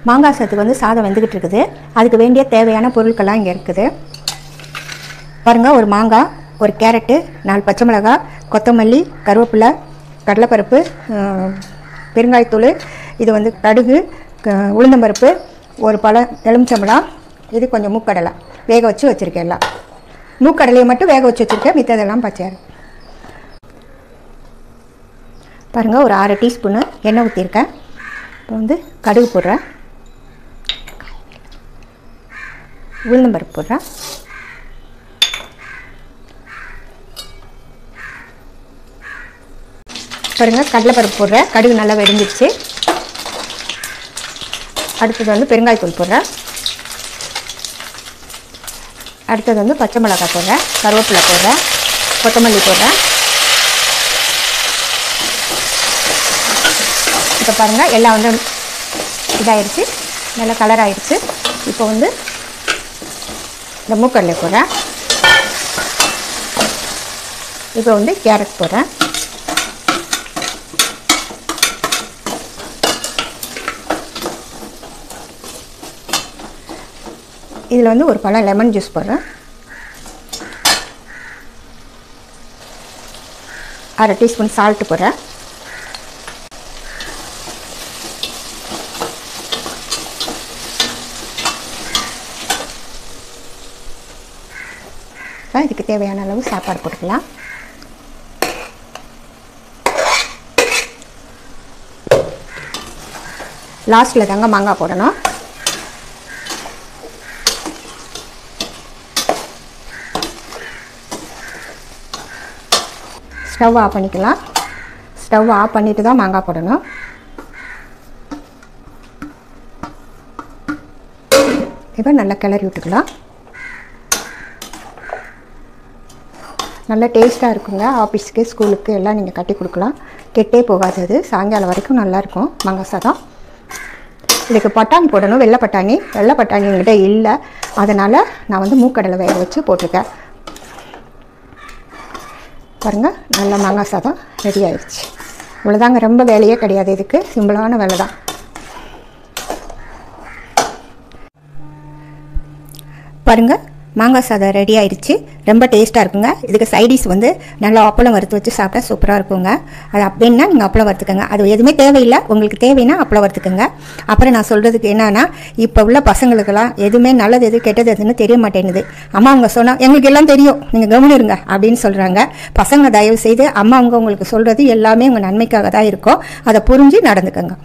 மாங்காய் சாதத்துக்கு வந்து சாதம் வெந்துக்கிட்டு இருக்குது. அதுக்கு வேண்டிய தேவையான பொருட்கள்லாம் இங்கே இருக்குது. பாருங்கள், ஒரு மாங்காய், ஒரு கேரட்டு, 4 பச்சை மிளகாய், கொத்தமல்லி, கருவேப்பிலை, கடலைப்பருப்பு, பெருங்காயத்தூள், இது வந்து கடுகு, உளுந்தம்பருப்பு, ஒரு பழம் எலுமிச்சம்பழம், இது கொஞ்சம் மூக்கடலை வேக வச்சு வச்சுருக்கேன். எல்லாம் மூக்கடலையை மட்டும் வேக வச்சு வச்சுருக்கேன், மித்ததெல்லாம் பச்சை. பாருங்கள், ஒரு 6 டீஸ்பூனு எண்ணெய் ஊற்றிருக்கேன். இப்போ வந்து கடுகு போடுறேன், உளுந்தம்பருப்பு போடுறேன், பாருங்கள் கடலைப்பருப்பு போடுறேன். கடுகு நல்லா வெடிஞ்சிடுச்சு. அடுத்தது வந்து பெருங்காயத்தூள் போடுறேன். அடுத்தது வந்து பச்சை மிளகாய் போடுறேன், கருவேப்பிலை போடுறேன், கொத்தமல்லி போடுறேன். இப்போ பாருங்கள், எல்லாம் வந்து இதாகிடுச்சு, நல்லா கலர் ஆகிடுச்சு. இப்போ வந்து இந்த மூக்கடலை போடுறேன். இப்போ வந்து கேரட் போடுறேன். இதில் வந்து ஒரு பழம் லெமன் ஜூஸ் போடுறேன். 1/2 டீஸ்பூன் சால்ட்டு போடுறேன். இதுக்கு தேவையான அளவு சாப்பாடு போட்டுக்கலாம். லாஸ்ட்டில் தாங்க மாங்காய் போடணும். ஸ்டவ் ஆஃப் பண்ணிக்கலாம். ஸ்டவ் ஆஃப் பண்ணிட்டு தான் மாங்காய் போடணும். இப்போ நல்லா கிளறி விட்டுக்கலாம். நல்லா டேஸ்ட்டாக இருக்குங்க. ஆஃபீஸுக்கு, ஸ்கூலுக்கு எல்லாம் நீங்கள் கட்டி கொடுக்கலாம். கெட்டே போகாது. அது சாயங்காலம் வரைக்கும் நல்லாயிருக்கும் மாங்காய் சாதம். இதுக்கு பட்டாணி போடணும், வெள்ளை பட்டாணி. வெள்ளை பட்டாணி என்கிட்ட இல்லை, அதனால் நான் வந்து மூக்கடலை வேக வச்சு போட்டிருக்கேன். பாருங்கள், நல்ல மாங்காய் சாதம் ரெடி ஆயிடுச்சு. இவ்வளோதாங்க, ரொம்ப வேலையே கிடையாது. இதுக்கு சிம்பிளான வேலை தான். பாருங்கள், மாங்காய் சாதம் ரெடி ஆயிடுச்சு. ரொம்ப டேஸ்ட்டாக இருக்குங்க. இதுக்கு சைடிஷ் வந்து நல்லா அப்பளம் வறுத்து வச்சு சாப்பிட்டா சூப்பராக இருக்குங்க. அது அப்படின்னா நீங்கள் அப்பளம் வறுத்துக்கங்க. அது எதுவுமே தேவையில்லை. உங்களுக்கு தேவைன்னா அப்பளம் வறுத்துக்கங்க. அப்புறம் நான் சொல்கிறதுக்கு என்னன்னா, இப்போ உள்ள பசங்களுக்கெல்லாம் எதுவுமே நல்லது எது கெட்டது எதுன்னு தெரிய மாட்டேங்குது. அம்மா அவங்க சொன்னால் எங்களுக்கு எல்லாம் தெரியும், நீங்கள் கவனிருங்க அப்படின்னு சொல்கிறாங்க. பசங்க தயவு செய்து அம்மா அவங்க உங்களுக்கு சொல்கிறது எல்லாமே உங்கள் நன்மைக்காக தான் இருக்கும். அதை புரிஞ்சு நடந்துக்கங்க.